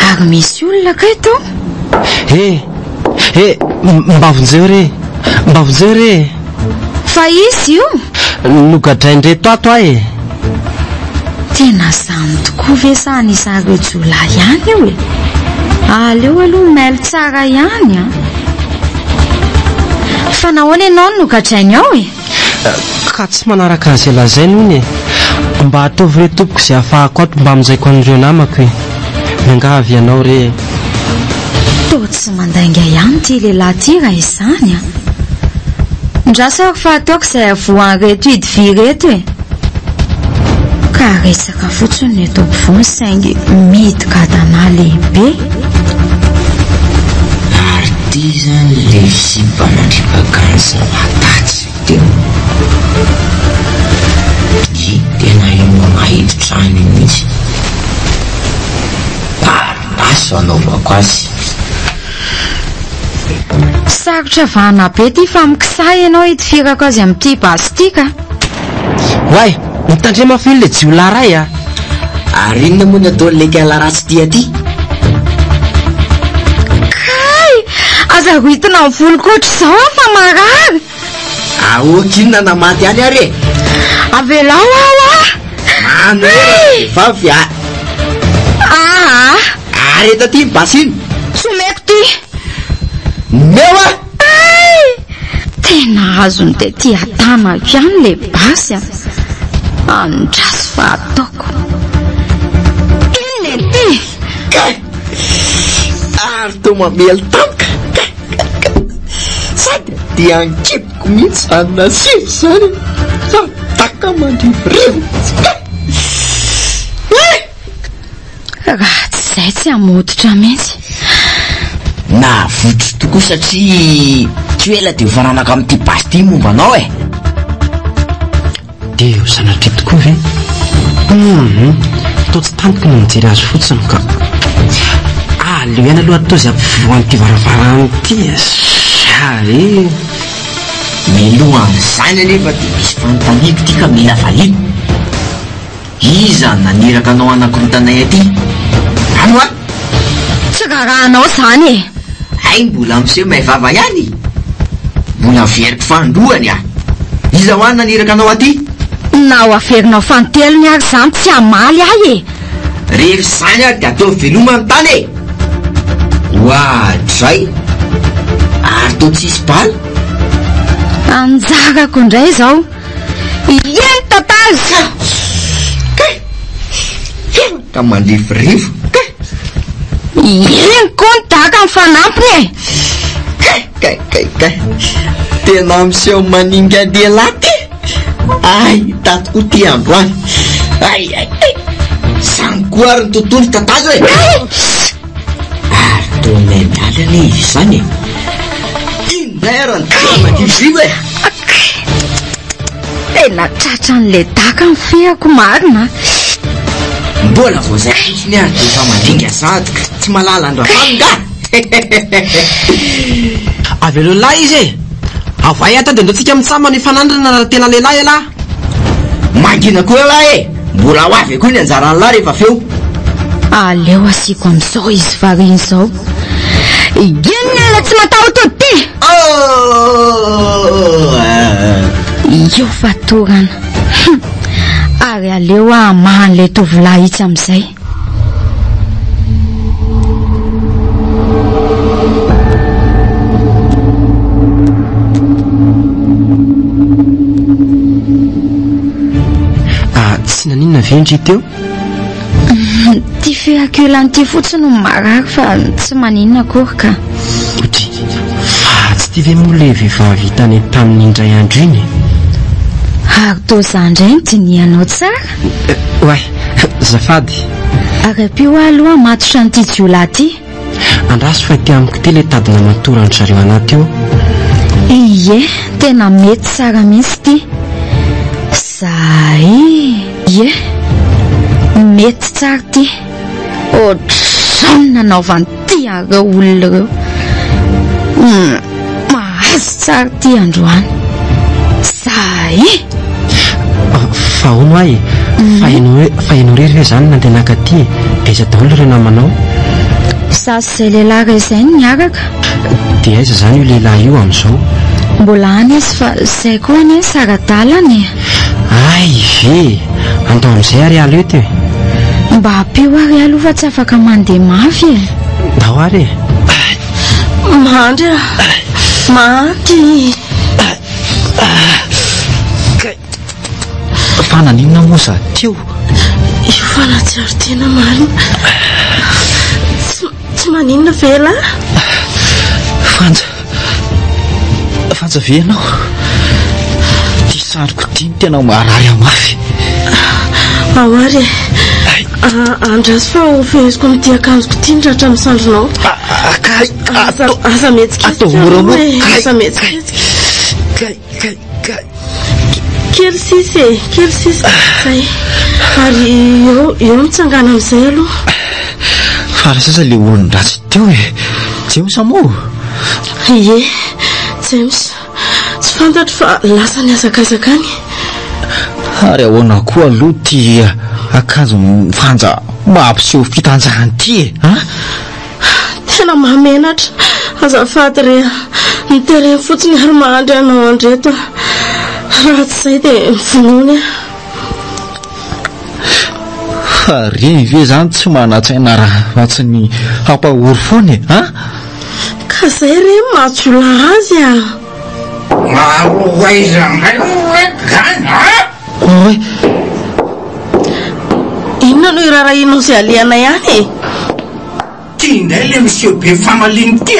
ary misy olona kay to mbavonjeo re fa izy io nogadraindreto ato tena zany tokoa ve sa nisareo jola ihany io aleo aloha mailo tsara ihany fa nahoana ianao no nogadrainy ao ka tsy manaraka azy lazainy ony mba ataovy re tompoko izay ahafahako ato mba amin'izayko an'ireo namako miangavy ianao re to tsy mandainga ihany ty lehilahy ty raha izany ndrasako fa ataoko izay avoany reto hidy vy reto ka resaka fotsiny ny eto ampovoany saingy midika dana lehibe ary ty zany le zibanandrivakanyzy matatsy teo tena io mahiditra any mihitsy aso anaovako azy sarotra vahana be ty fa mikisay ianao hitifirako azy amin'ity bastika way mitandrema fely le jiolaray ary inona moa ny ataon'leka laratsy ty aty kay aza ho hitina ny volokotry zao fa marary ahokinona namaty any ary avelao vavy ary eto ty basiny someko ty meo tena azony dia ty atanako ihany le basy andraso fa ataoko inona ty ary to mamely tampoka sady dia ankipoko mihitsy zany nasivy zany taka mandrivoreo raha tsy zay tsy hamototra mihitsy navotry tokoa satria tsy ela dia varanaka amin'ity basy ty mombanao dia eo sanatria tokoa ve tao tsy tantiko no mijery azy fotsiny ka leo ihany aloha atao izay ampivoan'ity varavarany ity sary miloha amin'izany anefa dia misy fanontaniako ity ka mila valiana iza naniraka anao anakorotanay aty ano a tsy karahanao izany e ay mbola miseho mahay vava ihany mbola veriko fandroany a iza ho any naniraka anao aty nao averinao fantelony ary izany tsy hamaly ahy e rehefa izany ary dia atao veloma amin'ny tany e ohatray ary to tsisy bala anjarako indray izao eny tatazy ka mandrivorivo eny koa ny daka amin'ny fanampiny e tena miseho maninga andehilahy ty ay tatoko ty androany ay zany koa ary ny tontolo tatazo e ary tonay mialana izy zany e indrarany tena mandrivorivo e tena tratra n'le daka ny feako marina mbola voazay fotsiny ary dia efa mandringa zadoka tsy malala andrafanonga avy aloha lahy izy e avay ata dia ndotsika mitsamana ifanandrana raha tena lehilahy alahy mangina koa lahy e mbola ho avy koa ny anjarany lahy rehefa feo aleo asiako amin'izao izy variny izao igenina la tsy matahotra ty io fatorana ary aleo amahan'ilay tovolahy itsy amin'izay tsy naninona vendry teo ty fiakulan'ity fotsiny no marary fa tsy maninona akory ka otry fa tsy ty ve moa le vehivavy tany tamin'ny indray andro iny ary to zandray ny dinianao tsara oay zafady ary apio aloha matotra n'ity jiolahy ty andraso fa ty amiko ty le tadina matorany zareo anaty eo ie tena mety tsara mihitsy ty zay ie mety tsara ty ohatrany nanaovan'ity areo olona ireo mahazo tsara ty androany zay fa ono ahy fa hainao rery ve zany nandehanaka ty beza daholo ireo namanao sasy izay lehilahy ray izay ny miaraka dia aiza zany io lehilahy io amin'izao mbola any izy fa izay koa anie saradalany ay ve andao amin'izay ary alo eto e mba hampio ary aloha fa tsy afaka mandeha mafy e dao ary e mandry maty fa naninona moa za teo io fanatsiary tena marina tsy maninona vela fanja ve ianao ty sariko tiany tena marary amafy ao ary andraso fa ofehiziko amin'ity akanjoko ity ny tratra misandronao aza metsiketsika aza metsiketsika kely sisy zay ary eo mitsangana amin'izay aloha fa raha sasa le olon-dratsy teo e james moa ie james tsy fantatro fa lasa ny azakazaka any ary ahoana koa aloha ty akanjo mifanja mampiseho fitanjahany ty e tena mahamenatra azafady re mitereny fotsiny ary mahandry anao andreto raha tsy izay dia mivonony fa reny ve zany tsy manatsaina raha fatsy ny hampahory foana e ka zay re matsola azy inona no irara inao izay aliana ihany e ty indray le monsieur be famaliny ty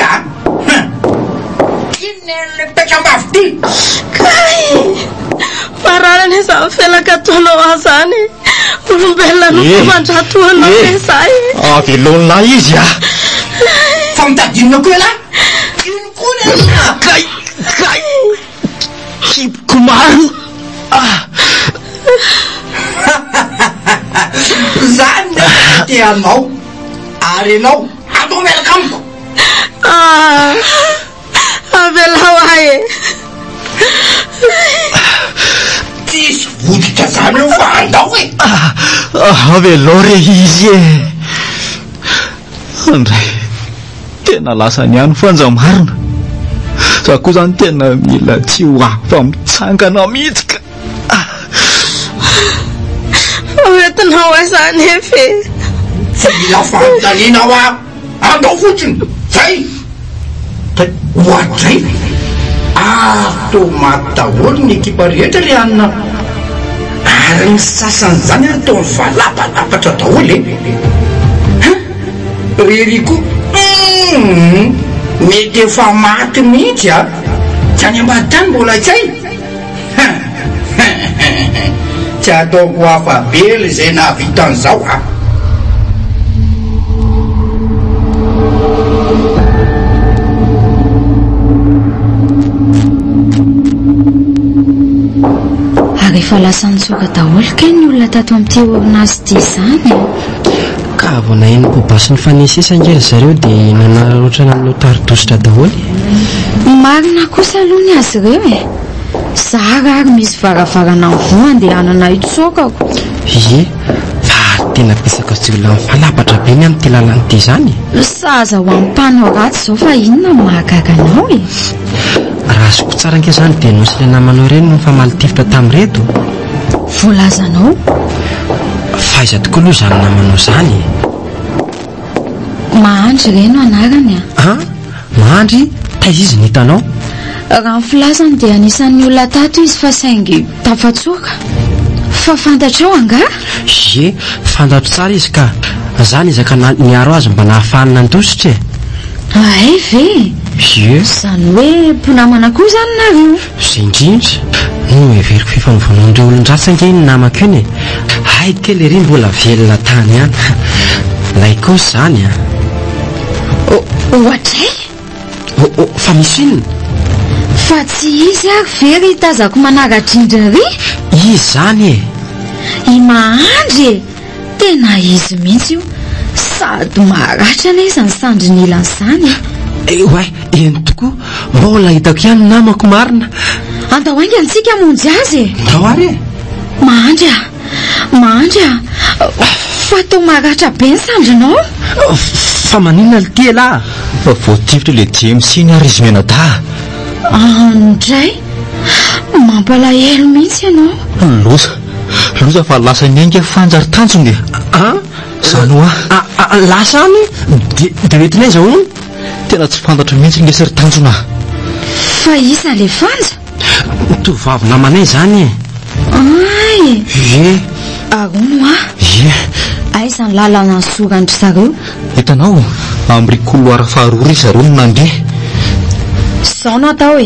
inonle pekambavy ty kay fararany za felaka ataonao azany olombelona no mandratoanao le zay velonona izy fa mitadinona koa la ino koa kay kiboko maro teanao ary ianao atao miaraka amiko. Avelao ahy tsisy voditra zany io fa andao e. Avelao re izy e. Andray tena lasa ny any fanjamarina. Za koa zany tena mila tsy ho afa mitsangana mihitsika. oentinao zany efe tsy mila fanontanianao andao fotsiny zay ohatray tomaty daholo ny ekipa rehetra le anina ary ny sasany zany ataony valapalapatra daholo rery koa mety efa maty mihitsy zany ambady tany mbola tsay tsy ataoko hafa bely zay nahavitan'izao ary efa lasa nitsoka daholo kay ny olona tato amin'ity orinazy ity zany ka vao nahenoko basy ny fanesesangely zareo dia nanarotrana amin'ny taridositra daholo. marina kosa aloha ny azy ireo zara ary misy varavarana vo andehanana itsokako. Ie fa tena pisaka jiolona mifalapatra be ny amin'ity lalanyity zany. Saza ho amin'ny mpanao ratsy zao fa inona mahagaga anao raha azoko tsara anke zany dia nosy le namanao ireny no famalitifitra tamin'ireto. voalazanao faiza tokoa aloha zany namanao zany. Mahandry reno anarany Mahandry taiza ny hitanao? raha ny filazany dia anisan'ny olona tato izy fa saingy tafatsoka fa fantatrao anga? Ie fantatro tsara izy ka zany izaka niaro azy mba nahafanina ndositra ay ve? Ie zany hoe mpinamana koa zany nareo? zay indrindra no everiko fifanovonondreo olon-dratsy ange ny namako eny hay kely ery mbola velona tany ihany lay kosa zany ohatray? fa misy inona? fa tsy izy ary very tazako manaratrindry ry? izy zany i mahandry tena izy mihitsy io sady maratra na izy ny sandriny ilan'izany oay eny tokoa mbola hitako ihany namako marina. andao ainga antsika monjy azy ndao ary mahandry fa tao maratra be ny sandrinao. fa maninona le tela fa voatifitra le jemsiny ary izy menada andray mampalahelo mihitsy ianao. loza fa lasa ny ainga fanjary tanjony zany hoa lasa any dia oentinay zao tena tsy fantatra mihitsy nge sery tanjona. fa isa le fanja tovavy namanay zany ay arono aiza ny lalana ny sorandry zareo? hitanao amin'ny couloir faharory zareo no nandeha. zao no atao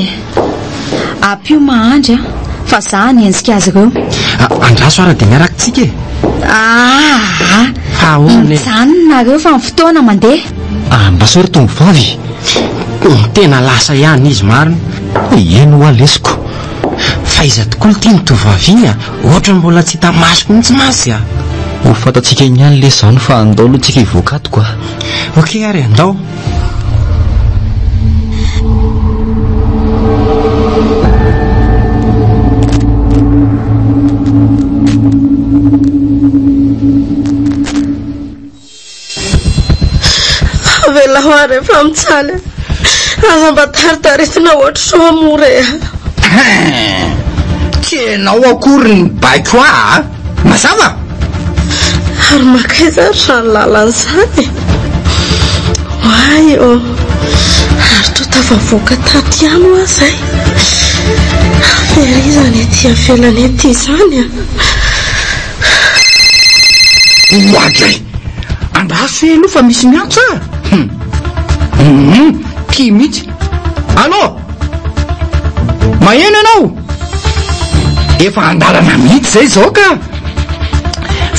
apio mahandry fa za ny ensika azy ireo. andraso ara dia miaraka tsika mijanony nareo fa ny fotoana mandeha. ambaso ry tongovavy tena lasa ihany izy marina. eno ho alesiko faiza tokoa ity ny tovavy ohatra mbola tsy hita masoko mihitsy masy ho fantatsika iny ihany le zany fa andao aloha tsika hivoakato koa. ok ary andao. avelao ary efa mitsaly aza mba taritaritina ohatra so amora tyenao akory ny baiko mazava ary makaiza rany lalan'izany ay ary to tafavoaka taty ihany ho azay very zany ety avelany ety zany ohatray andraso elo fa misy miantso ty mihitsy. allo maheno ianao efa andalana mihitsy zay zao ka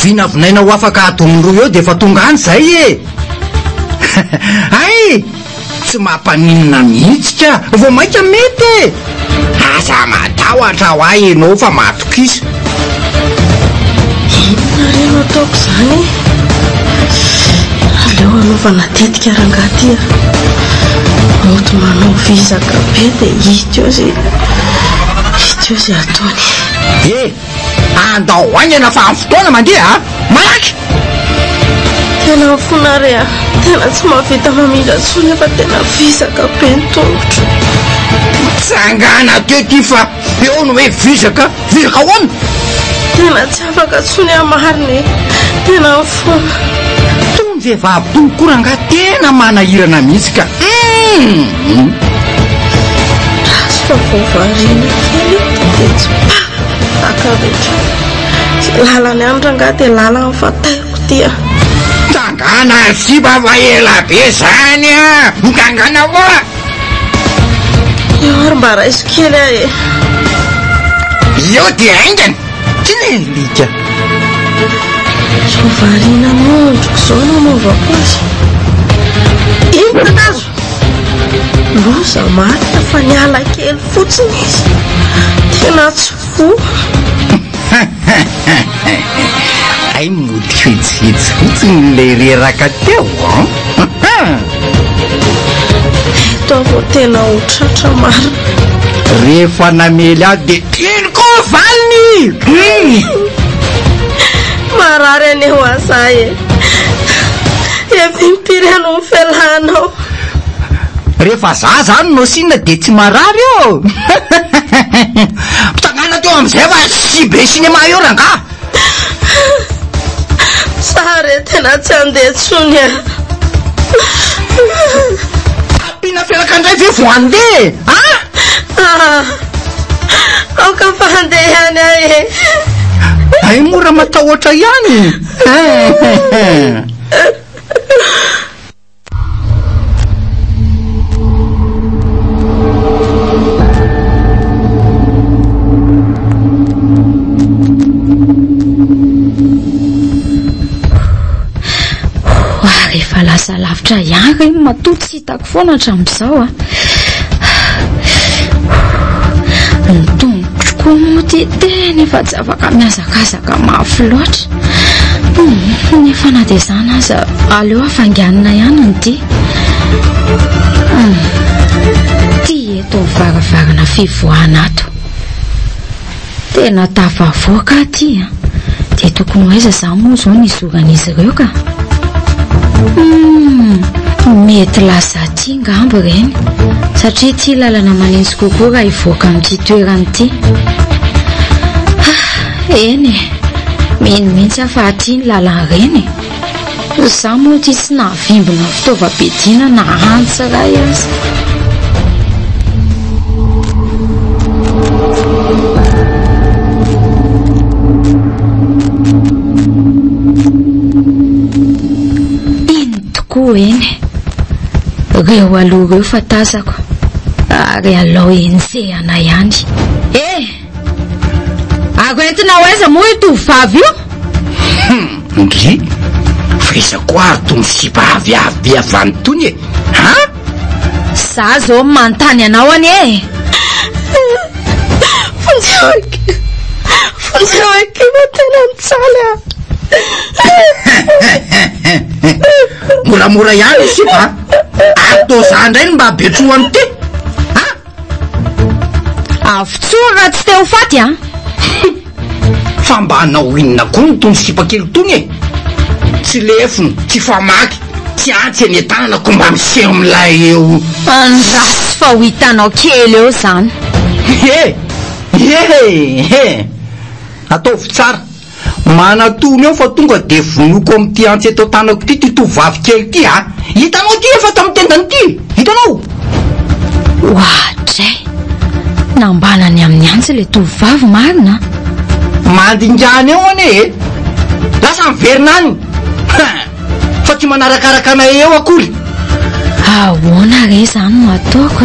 vinavinaina ho afaka atonoroa eo dia efa tonga any zay ay tsy mampaninona mihitsy ka vo maika mety asa matahotra ho ay ianao fa matokisa nareo ataoko zany fanaovana tetika rangaty oto manao vizaka be dia ito eo izay ataony andao aingana fa amin'ny fotoana mandeha malaky tena mifonary tena tsy mahavita mamindra tsony efa tena vizaka be ny tongotra tsangana teo ty fa eo no hoe vizaka hoana tena tsy afaka tsony amariny tena mifona tony vehivavy tonokoranga tena manahirana mihitsy ka rasy fa voavarina kely dia tsy akaretra tsy lalany andrangah dia lalany fataiko tia tsangana sy bavaela be zany migangana koa eo ary mba raiso kely ahe eo dia aingana tsy nelika sovarina mondroko zao nanaovako azy intanazo loza marina fa niala kely fotsiny izy tena tsy fo ay mody fitsitsy fotsiny le reraka teo itaovao tena ho tratra marina rehefa namely azy dia tianyko valiny marary aneo azahy efa impirano mifialanao rehefa za zany no sinina dia tsy marary eo mitagnana teo am'izay fa sy be sinema eo ranga sary tena tsy andeha tsony apina fiarakandray ve vo andeha aoka fa andeha ihany ahe ay mora matahoatra ihany rehefa lasa lavitra ihany matoa tsy hitako foana hatramin'izao ny tongotroko moa ty tena efa tsy afaka miazakazaka mafy loatra nefa na dia zany aza aleo afanganina ihany ny ty eto mivaravarana fivoahana ato tena tafavoaka ty dia tokony hoaiza zany moa zao nizoran'izy ireo ka mety lasa ty ngambo ireny satria ty lalana manentsy kokoa raha hivoaka amin'ity toerany ity eny mino mihitsy afa aty ny lalana ireny za moa ty tsy nahavimbina fitaovam-piadiana na antsa raha azy eny reo aloha reo fa tazako ary alao enjehana ihany ako entina hoaiza moa itovavy io ndry faizako ary tony sipahaviavy avany tony za zao manontany anao any fonjawake ma tena mitsaly moramora ihany izy fa atao za ndray ny mba betsohany ty avotsoa raha tsy te ho faty fa mba hanao inona koa ny tony sipakely tony tsy lefony tsy famaky tsy antsy eny tanana ko mba miseho milay eo andrasy fa ho hitanao kely eo zany ataovy tsara manatony eo fa tonga de vonoko am'ty antsy eto tanako ty ty tovavy kely ty hitanao ty efa tamy tendany ty hitanao ohatray nambanany amin'ny antsy le tovavy marina mandingany eo ane lasa miverina any fa tsy manarakaraka anay eo akory ahoana re zany no ataoko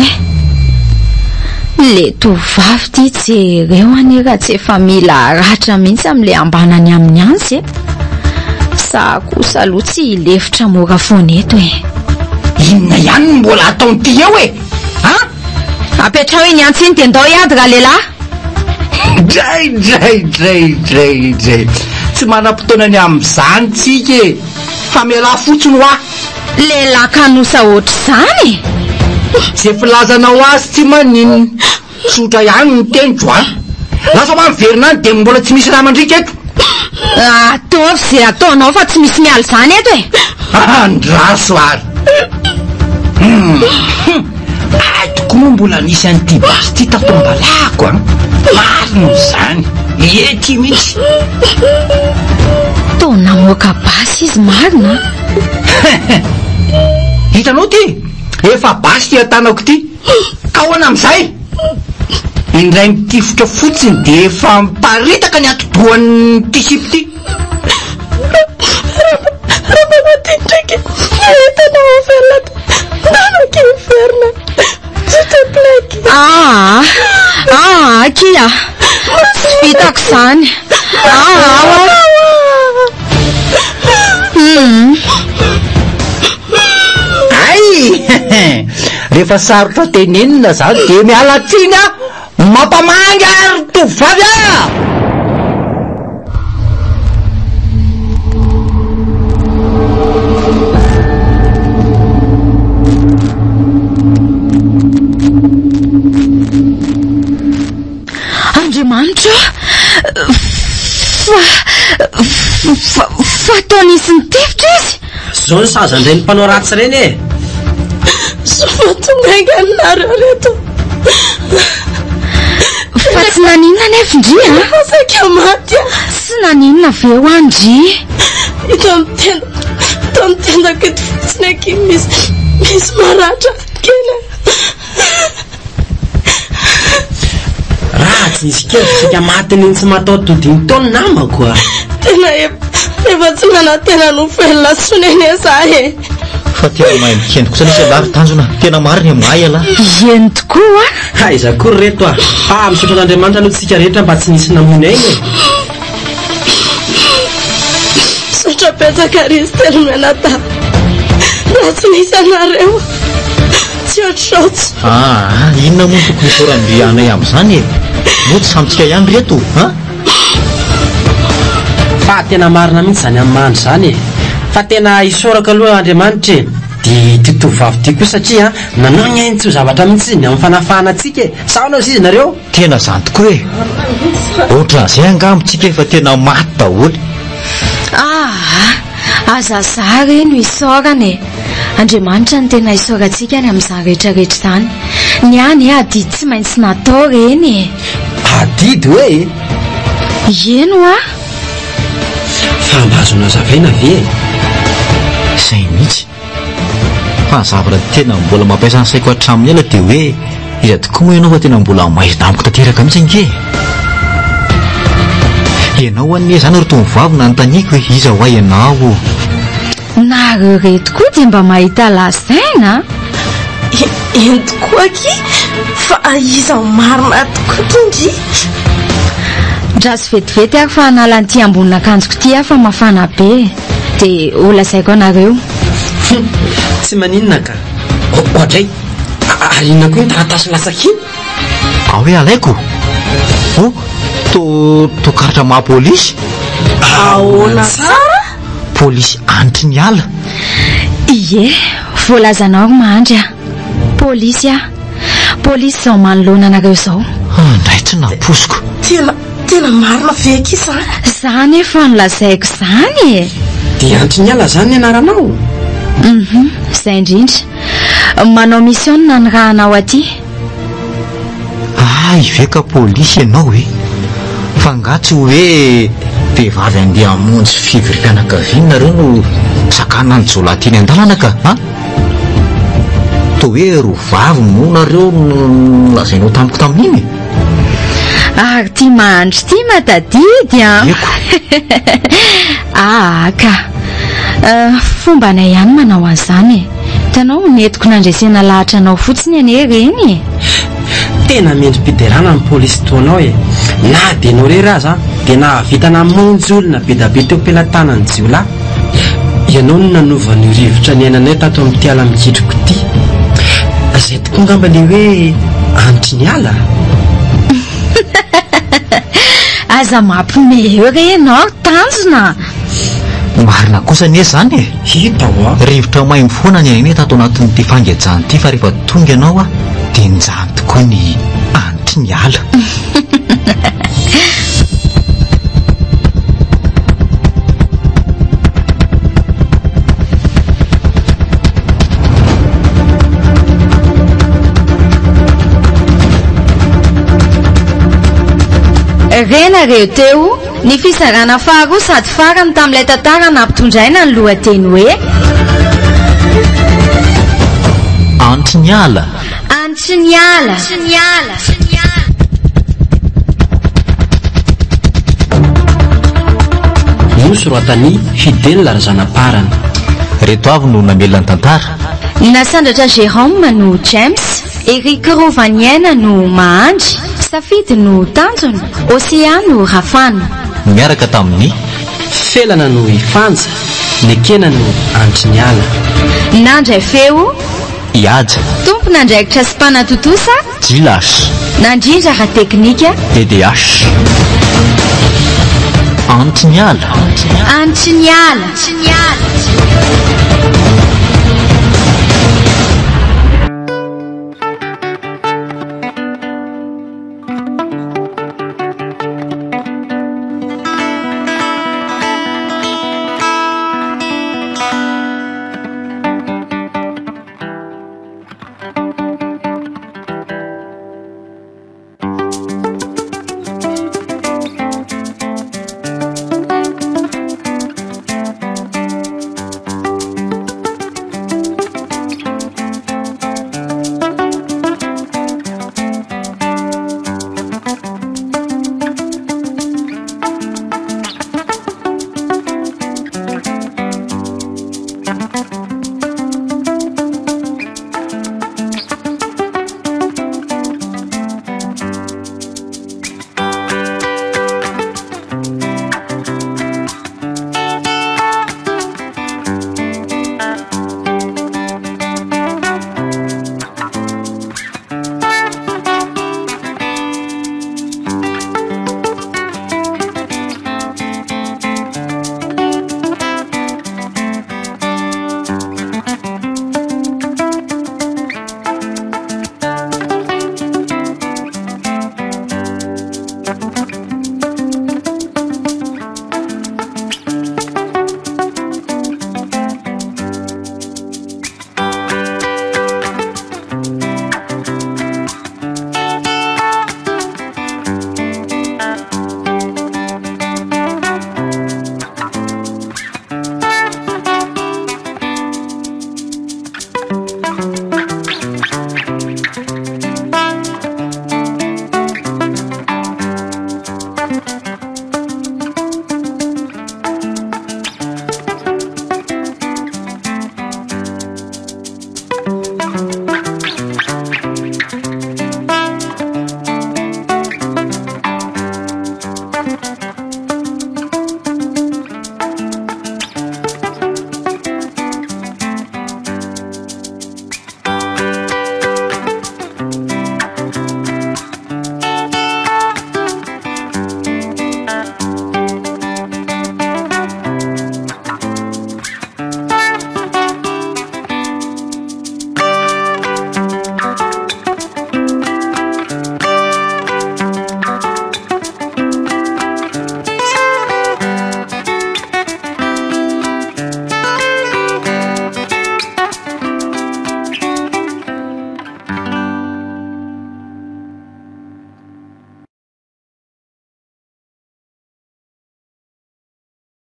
le tovavy ty jereo any raha tsy efa mila ratra mihitsy amin'le ambanany amin'ny antsy sa kosa aloha tsy hilefitra mora foana eto inona ihany ny mbola ataony eo apetrao iny antsy iny dia ndao iady raha lehilahy dray tsy manam-potoanany amin'izany tsika fa miala fotsiny hoa lelakanosa ohatr'izany zay filazanao azy tsy manino sotra ihany ny tenitro a lasa mamverina any de mbola tsy misy raha mandrika eto ataovy zay ataonao fa tsy misy miala zany eto e andraso ary toko moa mbola nisy an'ity basy ty tatombalako a marino zany ety mihitsy taonamoaka basy izy marina hitanao ty efa basy ty atanako ty ka hoana am'izay indray mitifotra fotsiny de efa miparitaka ny atobohan'ny tisipy ty raha ndraiky hitanao verna nanake verna s'il te plaît kia tsy vitako zany ay rehefa sarotra tenenina zany de miala tsiny a mampamangy ary tovavy a andriamanitra fataonisy ny tifitra izy zao ny sazandray ny mpanao ratsy reny e sofatongainganareo reto fa tsy naninona nefa ndria fasaka maty sy naninona aveo andry ito mitendako eto fotsiny aky misy maratra kely raha tsy nisy kely sika maty niny tsy matao todiny taony namako a tena efa tsy manatena no felona sonene za e fa tena mahay mikendriko satria lary tanjona tena mariny mahay ala eny tokoa aiza kory reto a misaotra an'andriamanitra aloha tsika rehetra mba tsy nisy namony aigny e sotra petsaka rizy telomenata raha tsy nisy anareo tsy ohatrotraotsy inona moa tokony isorambianay am'izany e mo tsy samitsika ihany reto fa tena marina mihitsy zany amin'ny mandry zany e fa tena isoraka aloha andriamanitra e de totovavy ty koa satria nanao ny ainy tsy ho zavatra mihitsy ny amin'ny fanafahana atsika e saonao izy nareo tena zany tokoa e ohatran'izay angamitsika efa tena maty daholy azaza reno isorana e andriamanitra ny tena isorantsika ny amin'izany rehetrarehetra zany ny any e adidy tsy maintsy natao reny e adidy hoe eno a fa mbazona zavaina ve zay mihitsy fa ny zavatra tena mbola mampiasa ny saiko hatraminy ela de hoe iza tokoa moa ianao fa tena mbola maizina amiko tanteraka mihitsy ange ianao anie zany ry tovavy nanontaniako hoe iza ho ay ianao nareo reto koa dia mba mahita lasaina eny tokoa aky fa iza marina tokoa tondry dra sy vetivety ary fa analan'ity ambonina akanjoko ty a fa mafana be dia ho lazaiko anareo tsy maninona ka ohatray arina koa ny taratasy latsakiny hoe alaiko tokaratra maha-pôlisy ahoana tsara pôlisy antry ny ala ie voalazanao ry mahandry a pôlisy zao manoloana anareo zao ndray tsy naposiko tena marina veky zany zany efa nolazaiko zany e dia antry ny ala zany anaranao zay indrindra manao missionna ny raha anao aty iveka pôlisy ianao e fa ngatsy hoe vehivavy andeha amonjy fivirim-pianakaviana reo no sakana ny jolatyny an-dalana ka to hoe rovavy monareo lazainao tamiko tamin'iny ary ty mahandry ty matadidy ka fombanay ihany manao an'izany e tanao netiko nandresena lahatra anao fotsiny ane reny tena mendrim-piderana ny pôlisy toanao e na de nao re raha za dia nahavitana monjy olona be dabe teo ampelantanany jiolahy ianao no nanovany rivotra ny ainanay tato amin'ity ala mikitriko ty zay tokoa ngamba le hoe antry ny ala aza mampimeheo re ianao tanjona marina kosa anie zany e hita ho a rivotra maimbo foana ny ainety ato anatin'ity fangejany ity fa rehefa tonga ianao a dia njany tokoa ny antry ny ala rena reo teo ny fisarana faharoa sady farany tamin'ilay tantara nampitondraina ny lohateny hoe antry ny ala antry ny ala nosy roatany fidely larazana-parana reto avy no namelany tantara nasandratra Jérôme no James, Eric Rovaniana no Mahandry, Safidy no Tanjona, Océan no Rafana. miaraka tamin'ny felana no Ifanja, Nekena no Antry ny ala. Nandray feo Ihaja tompona andraikitra sy mpanatotosa Jilas nandrindra raha teknika DDH antry ny ala antry ny ala